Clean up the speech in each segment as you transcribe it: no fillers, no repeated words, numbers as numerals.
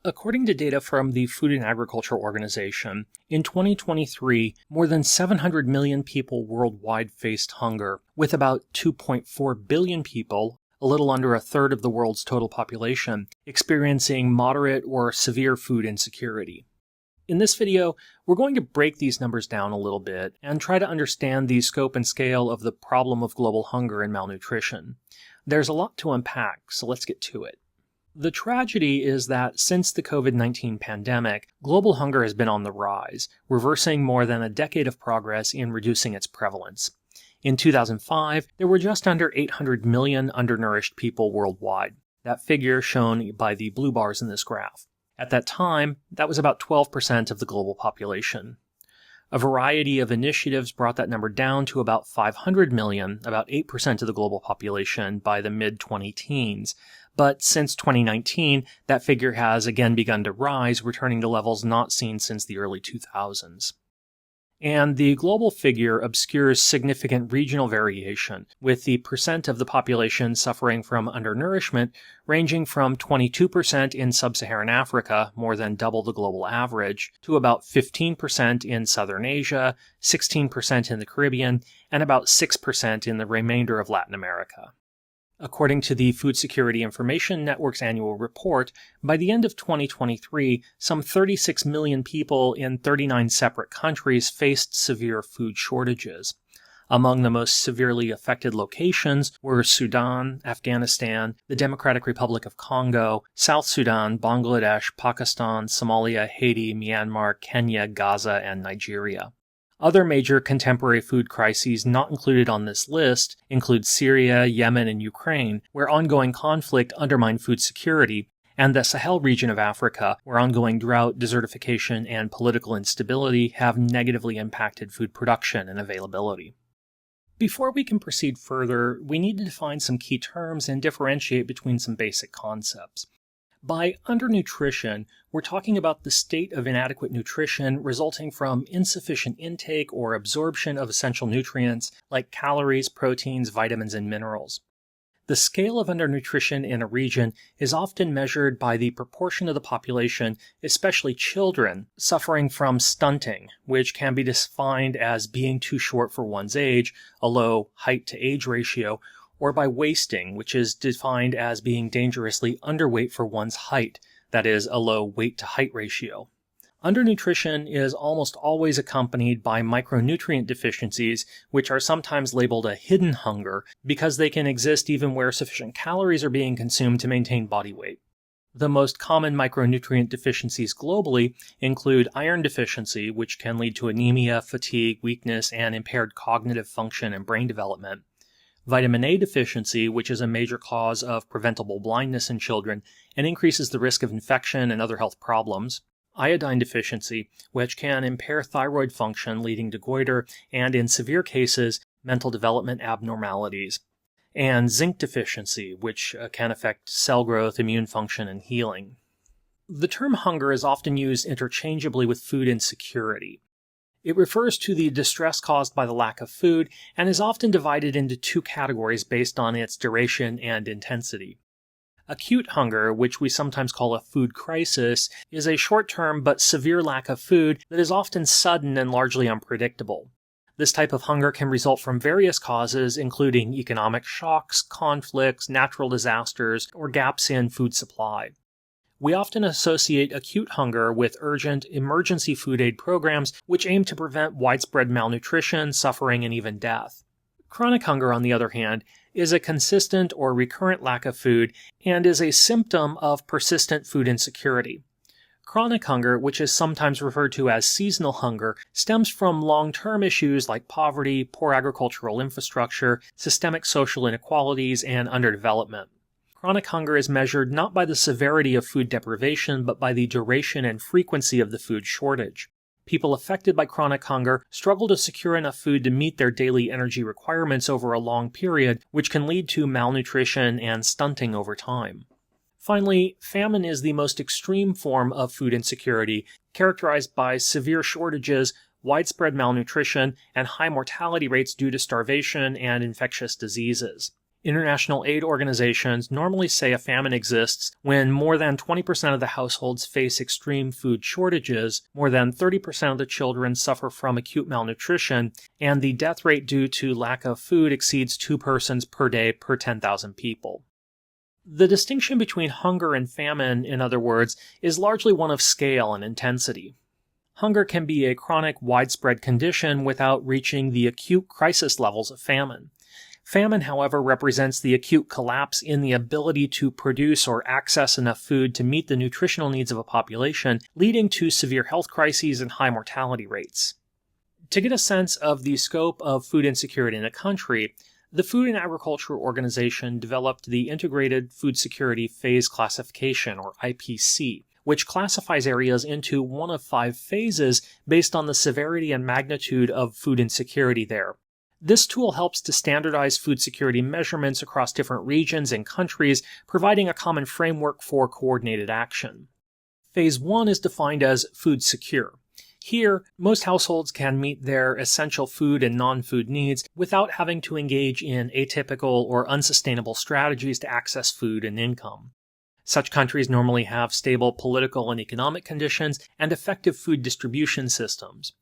According to data from the Food and Agriculture Organization, in 2023, more than 700 million people worldwide faced hunger, with about 2.4 billion people, a little under a third of the world's total population, experiencing moderate or severe food insecurity. In this video, we're going to break these numbers down a little bit and try to understand the scope and scale of the problem of global hunger and malnutrition. There's a lot to unpack, so let's get to it. The tragedy is that since the COVID-19 pandemic, global hunger has been on the rise, reversing more than a decade of progress in reducing its prevalence. In 2005, there were just under 800 million undernourished people worldwide, that figure shown by the blue bars in this graph. At that time, that was about 12% of the global population. A variety of initiatives brought that number down to about 500 million, about 8% of the global population, by the mid-2010s. But since 2019, that figure has again begun to rise, returning to levels not seen since the early 2000s. And the global figure obscures significant regional variation, with the percent of the population suffering from undernourishment ranging from 22% in sub-Saharan Africa, more than double the global average, to about 15% in Southern Asia, 16% in the Caribbean, and about 6% in the remainder of Latin America. According to the Food Security Information Network's annual report, by the end of 2023, some 36 million people in 39 separate countries faced severe food shortages. Among the most severely affected locations were Sudan, Afghanistan, the Democratic Republic of Congo, South Sudan, Bangladesh, Pakistan, Somalia, Haiti, Myanmar, Kenya, Gaza, and Nigeria. Other major contemporary food crises not included on this list include Syria, Yemen, and Ukraine, where ongoing conflict undermined food security, and the Sahel region of Africa, where ongoing drought, desertification, and political instability have negatively impacted food production and availability. Before we can proceed further, we need to define some key terms and differentiate between some basic concepts. By undernutrition, we're talking about the state of inadequate nutrition resulting from insufficient intake or absorption of essential nutrients like calories, proteins, vitamins, and minerals. The scale of undernutrition in a region is often measured by the proportion of the population, especially children, suffering from stunting, which can be defined as being too short for one's age, a low height-to-age ratio, or by wasting, which is defined as being dangerously underweight for one's height, that is, a low weight-to-height ratio. Undernutrition is almost always accompanied by micronutrient deficiencies, which are sometimes labeled a hidden hunger because they can exist even where sufficient calories are being consumed to maintain body weight. The most common micronutrient deficiencies globally include iron deficiency, which can lead to anemia, fatigue, weakness, and impaired cognitive function and brain development. Vitamin A deficiency, which is a major cause of preventable blindness in children and increases the risk of infection and other health problems. Iodine deficiency, which can impair thyroid function leading to goiter and, in severe cases, mental development abnormalities. And zinc deficiency, which can affect cell growth, immune function, and healing. The term hunger is often used interchangeably with food insecurity. It refers to the distress caused by the lack of food and is often divided into two categories based on its duration and intensity. Acute hunger, which we sometimes call a food crisis, is a short-term but severe lack of food that is often sudden and largely unpredictable. This type of hunger can result from various causes, including economic shocks, conflicts, natural disasters, or gaps in food supply. We often associate acute hunger with urgent, emergency food aid programs which aim to prevent widespread malnutrition, suffering, and even death. Chronic hunger, on the other hand, is a consistent or recurrent lack of food and is a symptom of persistent food insecurity. Chronic hunger, which is sometimes referred to as seasonal hunger, stems from long-term issues like poverty, poor agricultural infrastructure, systemic social inequalities, and underdevelopment. Chronic hunger is measured not by the severity of food deprivation, but by the duration and frequency of the food shortage. People affected by chronic hunger struggle to secure enough food to meet their daily energy requirements over a long period, which can lead to malnutrition and stunting over time. Finally, famine is the most extreme form of food insecurity, characterized by severe shortages, widespread malnutrition, and high mortality rates due to starvation and infectious diseases. International aid organizations normally say a famine exists when more than 20% of the households face extreme food shortages, more than 30% of the children suffer from acute malnutrition, and the death rate due to lack of food exceeds 2 persons per day per 10,000 people. The distinction between hunger and famine, in other words, is largely one of scale and intensity. Hunger can be a chronic, widespread condition without reaching the acute crisis levels of famine. Famine, however, represents the acute collapse in the ability to produce or access enough food to meet the nutritional needs of a population, leading to severe health crises and high mortality rates. To get a sense of the scope of food insecurity in a country, the Food and Agriculture Organization developed the Integrated Food Security Phase Classification, or IPC, which classifies areas into one of 5 phases based on the severity and magnitude of food insecurity there. This tool helps to standardize food security measurements across different regions and countries, providing a common framework for coordinated action. Phase 1 is defined as food secure. Here, most households can meet their essential food and non-food needs without having to engage in atypical or unsustainable strategies to access food and income. Such countries normally have stable political and economic conditions and effective food distribution systems.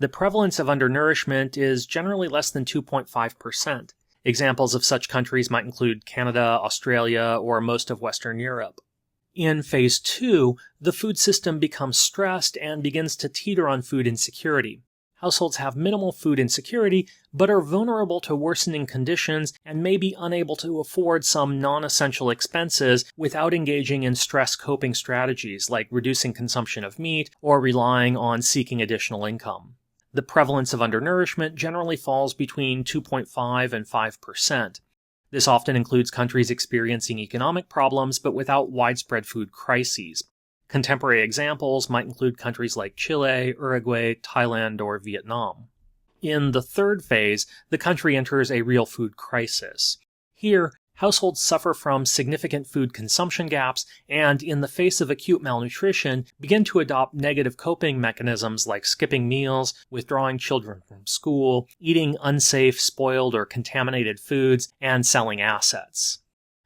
The prevalence of undernourishment is generally less than 2.5%. Examples of such countries might include Canada, Australia, or most of Western Europe. In Phase 2, the food system becomes stressed and begins to teeter on food insecurity. Households have minimal food insecurity, but are vulnerable to worsening conditions and may be unable to afford some non-essential expenses without engaging in stress coping strategies like reducing consumption of meat or relying on seeking additional income. The prevalence of undernourishment generally falls between 2.5 and 5%. This often includes countries experiencing economic problems but without widespread food crises. Contemporary examples might include countries like Chile, Uruguay, Thailand, or Vietnam. In the third phase, the country enters a real food crisis. Here, households suffer from significant food consumption gaps and, in the face of acute malnutrition, begin to adopt negative coping mechanisms like skipping meals, withdrawing children from school, eating unsafe, spoiled, or contaminated foods, and selling assets.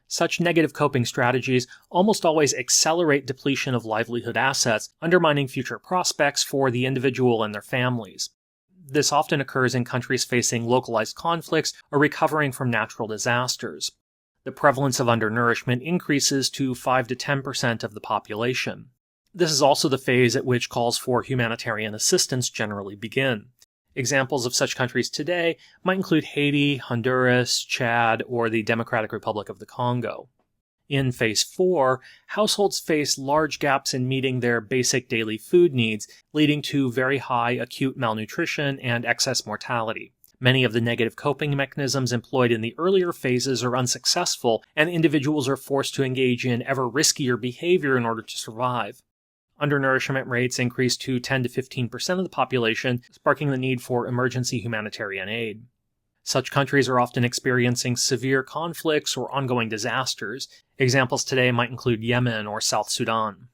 Such negative coping strategies almost always accelerate depletion of livelihood assets, undermining future prospects for the individual and their families. This often occurs in countries facing localized conflicts or recovering from natural disasters. The prevalence of undernourishment increases to 5 to 10% of the population. This is also the phase at which calls for humanitarian assistance generally begin. Examples of such countries today might include Haiti, Honduras, Chad, or the Democratic Republic of the Congo. In Phase 4, households face large gaps in meeting their basic daily food needs, leading to very high acute malnutrition and excess mortality. Many of the negative coping mechanisms employed in the earlier phases are unsuccessful, and individuals are forced to engage in ever riskier behavior in order to survive. Undernourishment rates increase to 10 to 15% of the population, sparking the need for emergency humanitarian aid. Such countries are often experiencing severe conflicts or ongoing disasters. Examples today might include Yemen or South Sudan.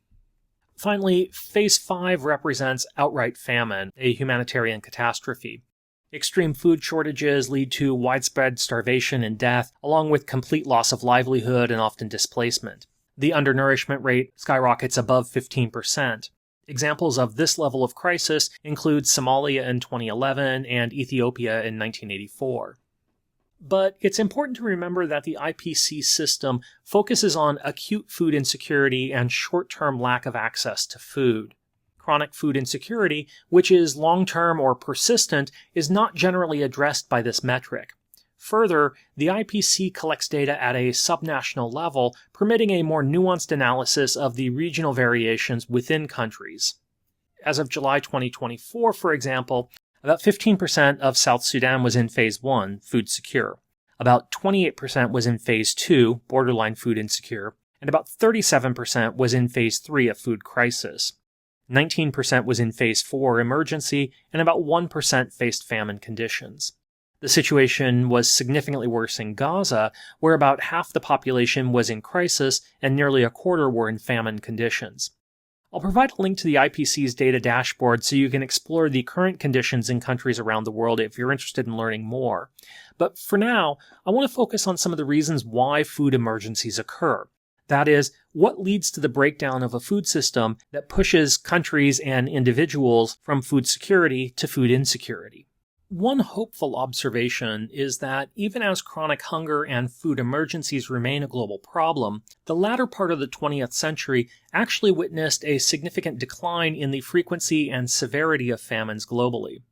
Finally, Phase 5 represents outright famine, a humanitarian catastrophe. Extreme food shortages lead to widespread starvation and death, along with complete loss of livelihood and often displacement. The undernourishment rate skyrockets above 15%. Examples of this level of crisis include Somalia in 2011 and Ethiopia in 1984. But it's important to remember that the IPC system focuses on acute food insecurity and short-term lack of access to food. Chronic food insecurity, which is long-term or persistent, is not generally addressed by this metric. Further, the IPC collects data at a subnational level, permitting a more nuanced analysis of the regional variations within countries. As of July 2024, for example, about 15% of South Sudan was in Phase 1, food secure. About 28% was in Phase 2, borderline food insecure, and about 37% was in Phase 3, a food crisis. 19% was in Phase 4, emergency, and about 1% faced famine conditions. The situation was significantly worse in Gaza, where about half the population was in crisis and nearly a quarter were in famine conditions. I'll provide a link to the IPCC's data dashboard so you can explore the current conditions in countries around the world if you're interested in learning more. But for now, I want to focus on some of the reasons why food emergencies occur. That is, what leads to the breakdown of a food system that pushes countries and individuals from food security to food insecurity. One hopeful observation is that even as chronic hunger and food emergencies remain a global problem, the latter part of the 20th century actually witnessed a significant decline in the frequency and severity of famines globally.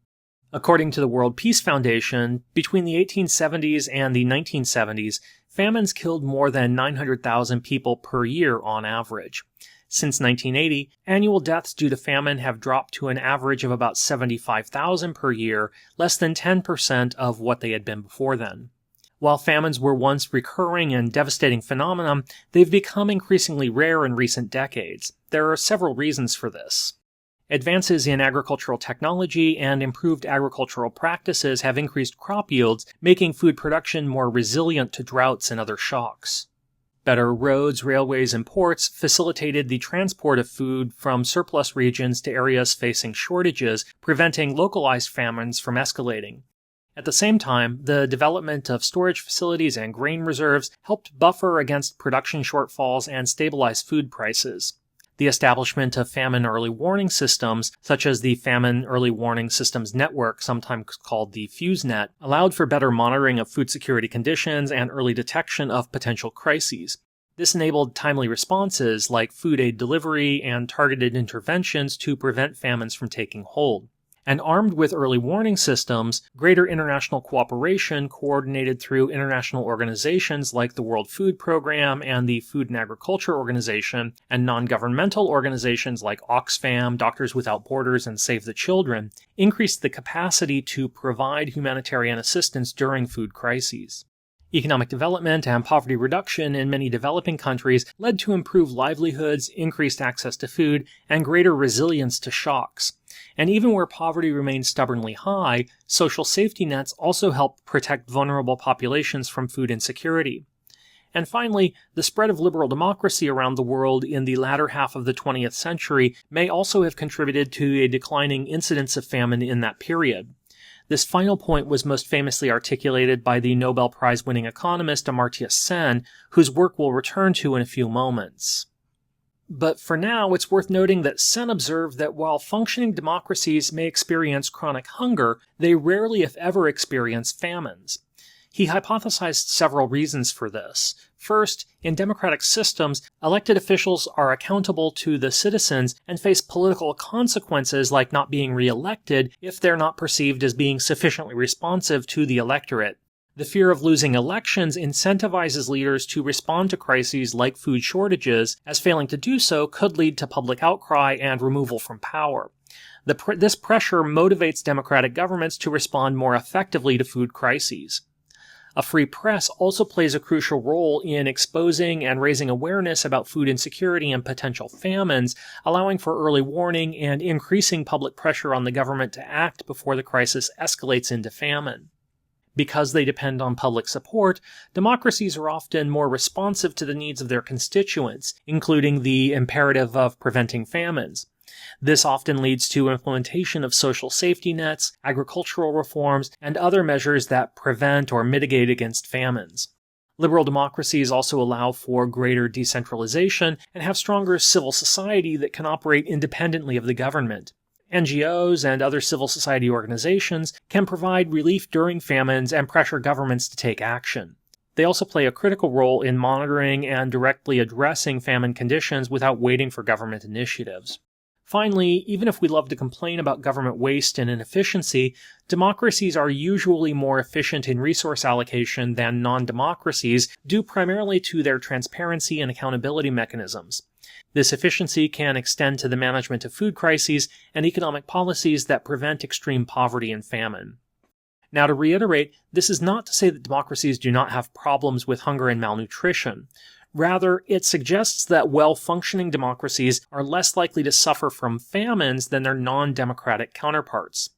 According to the World Peace Foundation, between the 1870s and the 1970s, famines killed more than 900,000 people per year on average. Since 1980, annual deaths due to famine have dropped to an average of about 75,000 per year, less than 10% of what they had been before then. While famines were once recurring and devastating phenomenon, they've become increasingly rare in recent decades. There are several reasons for this. Advances in agricultural technology and improved agricultural practices have increased crop yields, making food production more resilient to droughts and other shocks. Better roads, railways, and ports facilitated the transport of food from surplus regions to areas facing shortages, preventing localized famines from escalating. At the same time, the development of storage facilities and grain reserves helped buffer against production shortfalls and stabilize food prices. The establishment of famine early warning systems, such as the Famine Early Warning Systems Network, sometimes called the FuseNet, allowed for better monitoring of food security conditions and early detection of potential crises. This enabled timely responses like food aid delivery and targeted interventions to prevent famines from taking hold. And armed with early warning systems, greater international cooperation coordinated through international organizations like the World Food Program and the Food and Agriculture Organization, and non-governmental organizations like Oxfam, Doctors Without Borders, and Save the Children, increased the capacity to provide humanitarian assistance during food crises. Economic development and poverty reduction in many developing countries led to improved livelihoods, increased access to food, and greater resilience to shocks. And even where poverty remains stubbornly high, social safety nets also help protect vulnerable populations from food insecurity. And finally, the spread of liberal democracy around the world in the latter half of the 20th century may also have contributed to a declining incidence of famine in that period. This final point was most famously articulated by the Nobel Prize-winning economist Amartya Sen, whose work we'll return to in a few moments. But for now, it's worth noting that Sen observed that while functioning democracies may experience chronic hunger, they rarely, if ever, experience famines. He hypothesized several reasons for this. First, in democratic systems, elected officials are accountable to the citizens and face political consequences like not being re-elected if they're not perceived as being sufficiently responsive to the electorate. The fear of losing elections incentivizes leaders to respond to crises like food shortages, as failing to do so could lead to public outcry and removal from power. This pressure motivates democratic governments to respond more effectively to food crises. A free press also plays a crucial role in exposing and raising awareness about food insecurity and potential famines, allowing for early warning and increasing public pressure on the government to act before the crisis escalates into famine. Because they depend on public support, democracies are often more responsive to the needs of their constituents, including the imperative of preventing famines. This often leads to implementation of social safety nets, agricultural reforms, and other measures that prevent or mitigate against famines. Liberal democracies also allow for greater decentralization and have stronger civil society that can operate independently of the government. NGOs and other civil society organizations can provide relief during famines and pressure governments to take action. They also play a critical role in monitoring and directly addressing famine conditions without waiting for government initiatives. Finally, even if we love to complain about government waste and inefficiency, democracies are usually more efficient in resource allocation than non-democracies, due primarily to their transparency and accountability mechanisms. This efficiency can extend to the management of food crises and economic policies that prevent extreme poverty and famine. Now, to reiterate, this is not to say that democracies do not have problems with hunger and malnutrition. Rather, it suggests that well-functioning democracies are less likely to suffer from famines than their non-democratic counterparts.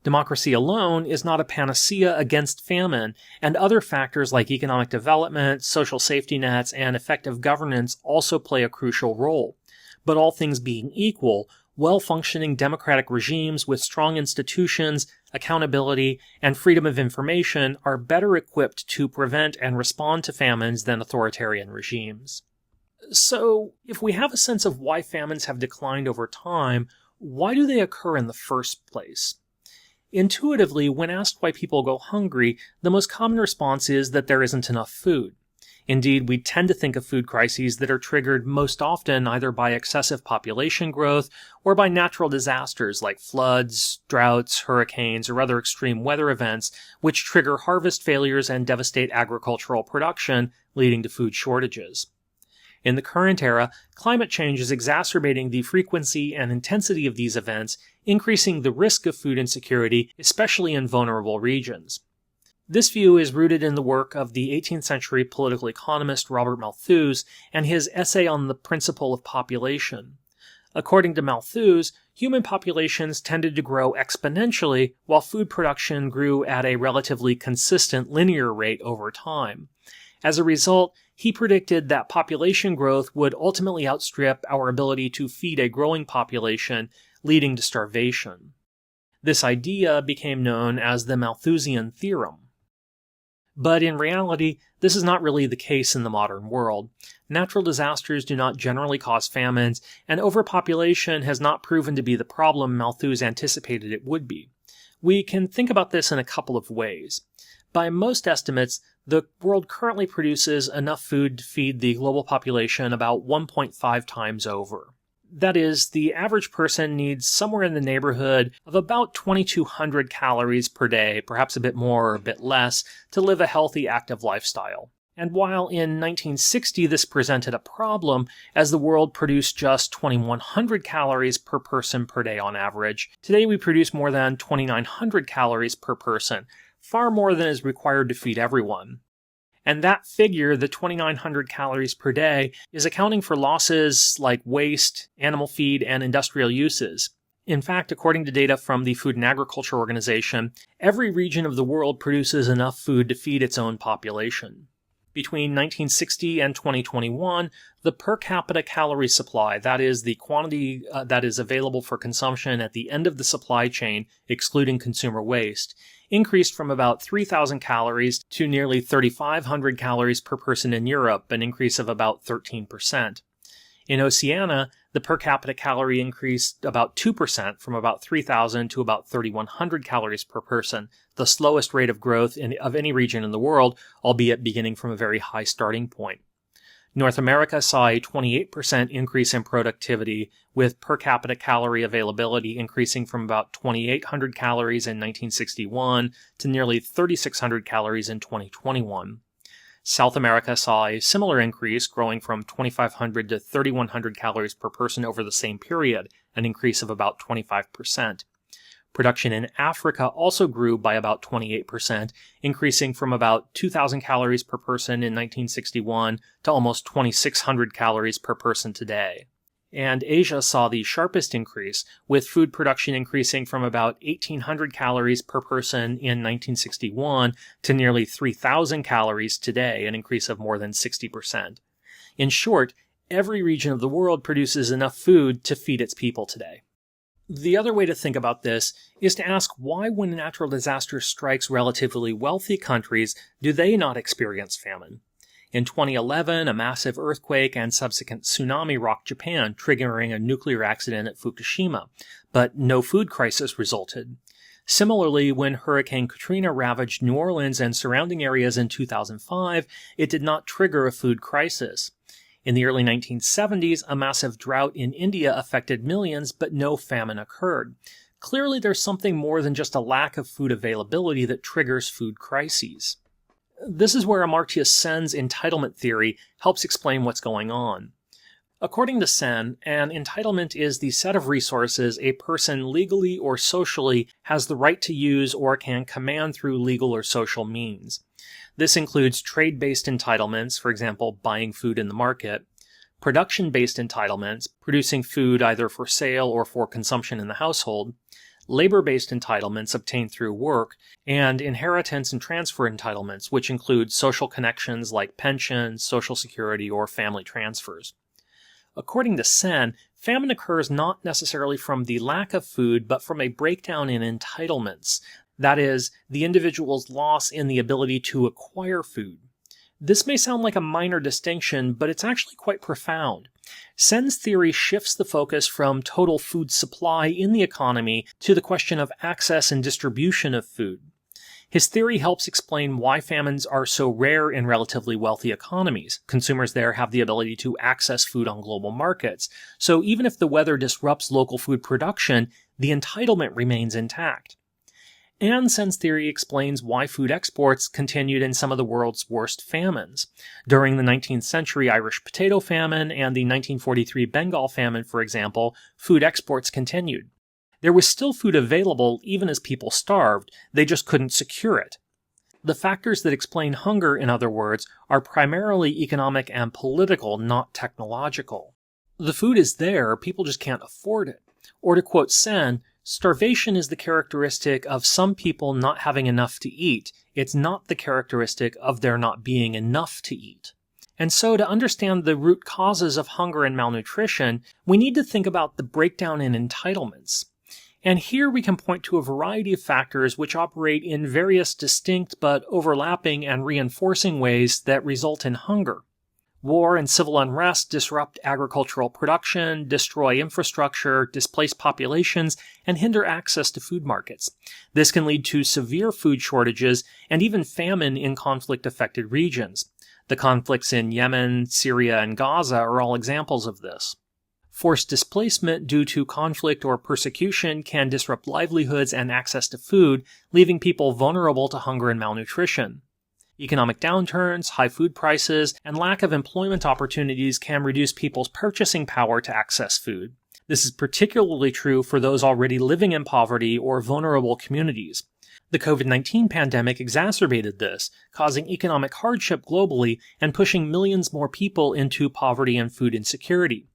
Democracy alone is not a panacea against famine, and other factors like economic development, social safety nets, and effective governance also play a crucial role. But all things being equal, well-functioning democratic regimes with strong institutions, accountability, and freedom of information are better equipped to prevent and respond to famines than authoritarian regimes. So, if we have a sense of why famines have declined over time, why do they occur in the first place? Intuitively, when asked why people go hungry, the most common response is that there isn't enough food. Indeed, we tend to think of food crises that are triggered most often either by excessive population growth or by natural disasters like floods, droughts, hurricanes, or other extreme weather events, which trigger harvest failures and devastate agricultural production, leading to food shortages. In the current era, climate change is exacerbating the frequency and intensity of these events, increasing the risk of food insecurity, especially in vulnerable regions. This view is rooted in the work of the 18th century political economist Robert Malthus and his essay on the principle of population. According to Malthus, human populations tended to grow exponentially while food production grew at a relatively consistent linear rate over time. As a result, he predicted that population growth would ultimately outstrip our ability to feed a growing population, leading to starvation. This idea became known as the Malthusian theorem. But in reality, this is not really the case in the modern world. Natural disasters do not generally cause famines, and overpopulation has not proven to be the problem Malthus anticipated it would be. We can think about this in a couple of ways. By most estimates, the world currently produces enough food to feed the global population about 1.5 times over. That is, the average person needs somewhere in the neighborhood of about 2,200 calories per day, perhaps a bit more or a bit less, to live a healthy, active lifestyle. And while in 1960 this presented a problem, as the world produced just 2,100 calories per person per day on average, today we produce more than 2,900 calories per person, far more than is required to feed everyone. And that figure, the 2,900 calories per day, is accounting for losses like waste, animal feed, and industrial uses. In fact, according to data from the Food and Agriculture Organization, every region of the world produces enough food to feed its own population. Between 1960 and 2021, the per capita calorie supply, that is, the quantity that is available for consumption at the end of the supply chain, excluding consumer waste, increased from about 3,000 calories to nearly 3,500 calories per person in Europe, an increase of about 13%. In Oceania, the per capita calorie increased about 2%, from about 3,000 to about 3,100 calories per person, the slowest rate of growth of any region in the world, albeit beginning from a very high starting point. North America saw a 28% increase in productivity, with per capita calorie availability increasing from about 2,800 calories in 1961 to nearly 3,600 calories in 2021. South America saw a similar increase, growing from 2,500 to 3,100 calories per person over the same period, an increase of about 25%. Production in Africa also grew by about 28%, increasing from about 2,000 calories per person in 1961 to almost 2,600 calories per person today. And Asia saw the sharpest increase, with food production increasing from about 1,800 calories per person in 1961 to nearly 3,000 calories today, an increase of more than 60%. In short, every region of the world produces enough food to feed its people today. The other way to think about this is to ask why, when a natural disaster strikes relatively wealthy countries, do they not experience famine? In 2011, a massive earthquake and subsequent tsunami rocked Japan, triggering a nuclear accident at Fukushima, but no food crisis resulted. Similarly, when Hurricane Katrina ravaged New Orleans and surrounding areas in 2005, it did not trigger a food crisis. In the early 1970s, a massive drought in India affected millions, but no famine occurred. Clearly, there's something more than just a lack of food availability that triggers food crises. This is where Amartya Sen's entitlement theory helps explain what's going on. According to Sen, an entitlement is the set of resources a person legally or socially has the right to use or can command through legal or social means. This includes trade-based entitlements, for example, buying food in the market, production-based entitlements, producing food either for sale or for consumption in the household, labor-based entitlements obtained through work, and inheritance and transfer entitlements, which include social connections like pensions, social security, or family transfers. According to Sen, famine occurs not necessarily from the lack of food, but from a breakdown in entitlements. That is, the individual's loss in the ability to acquire food. This may sound like a minor distinction, but it's actually quite profound. Sen's theory shifts the focus from total food supply in the economy to the question of access and distribution of food. His theory helps explain why famines are so rare in relatively wealthy economies. Consumers there have the ability to access food on global markets. So even if the weather disrupts local food production, the entitlement remains intact. And Sen's theory explains why food exports continued in some of the world's worst famines. During the 19th century Irish potato famine and the 1943 Bengal famine, for example, food exports continued. There was still food available even as people starved, they just couldn't secure it. The factors that explain hunger, in other words, are primarily economic and political, not technological. The food is there, people just can't afford it. Or to quote Sen, starvation is the characteristic of some people not having enough to eat. It's not the characteristic of there not being enough to eat. And so to understand the root causes of hunger and malnutrition, we need to think about the breakdown in entitlements. And here we can point to a variety of factors which operate in various distinct but overlapping and reinforcing ways that result in hunger. War and civil unrest disrupt agricultural production, destroy infrastructure, displace populations, and hinder access to food markets. This can lead to severe food shortages and even famine in conflict-affected regions. The conflicts in Yemen, Syria, and Gaza are all examples of this. Forced displacement due to conflict or persecution can disrupt livelihoods and access to food, leaving people vulnerable to hunger and malnutrition. Economic downturns, high food prices, and lack of employment opportunities can reduce people's purchasing power to access food. This is particularly true for those already living in poverty or vulnerable communities. The COVID-19 pandemic exacerbated this, causing economic hardship globally and pushing millions more people into poverty and food insecurity.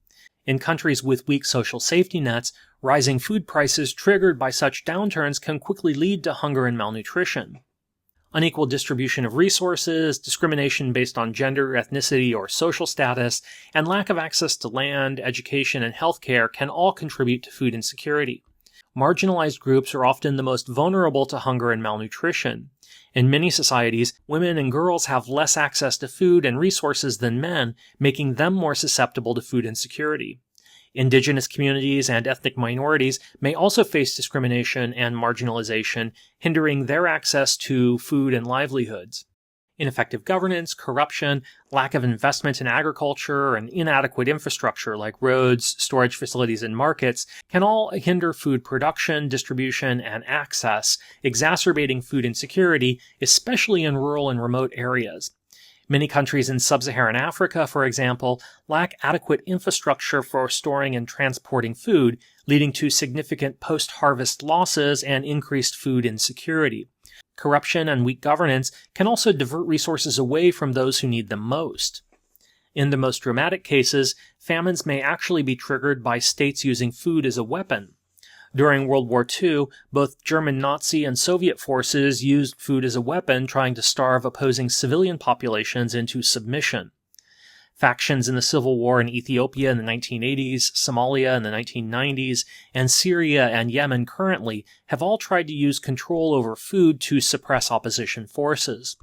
In countries with weak social safety nets, rising food prices triggered by such downturns can quickly lead to hunger and malnutrition. Unequal distribution of resources, discrimination based on gender, ethnicity, or social status, and lack of access to land, education, and healthcare can all contribute to food insecurity. Marginalized groups are often the most vulnerable to hunger and malnutrition. In many societies, women and girls have less access to food and resources than men, making them more susceptible to food insecurity. Indigenous communities and ethnic minorities may also face discrimination and marginalization, hindering their access to food and livelihoods. Ineffective governance, corruption, lack of investment in agriculture, and inadequate infrastructure like roads, storage facilities, and markets can all hinder food production, distribution, and access, exacerbating food insecurity, especially in rural and remote areas. Many countries in sub-Saharan Africa, for example, lack adequate infrastructure for storing and transporting food, leading to significant post-harvest losses and increased food insecurity. Corruption and weak governance can also divert resources away from those who need them most. In the most dramatic cases, famines may actually be triggered by states using food as a weapon. During World War II, both German Nazi and Soviet forces used food as a weapon, trying to starve opposing civilian populations into submission. Factions in the civil war in Ethiopia in the 1980s, Somalia in the 1990s, and Syria and Yemen currently have all tried to use control over food to suppress opposition forces.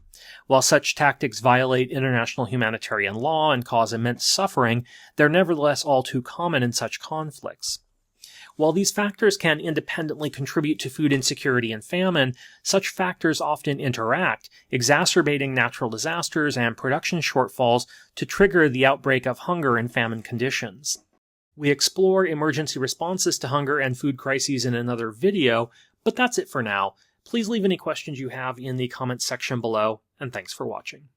While such tactics violate international humanitarian law and cause immense suffering, they're nevertheless all too common in such conflicts. While these factors can independently contribute to food insecurity and famine, such factors often interact, exacerbating natural disasters and production shortfalls to trigger the outbreak of hunger and famine conditions. We explore emergency responses to hunger and food crises in another video, but that's it for now. Please leave any questions you have in the comments section below, and thanks for watching.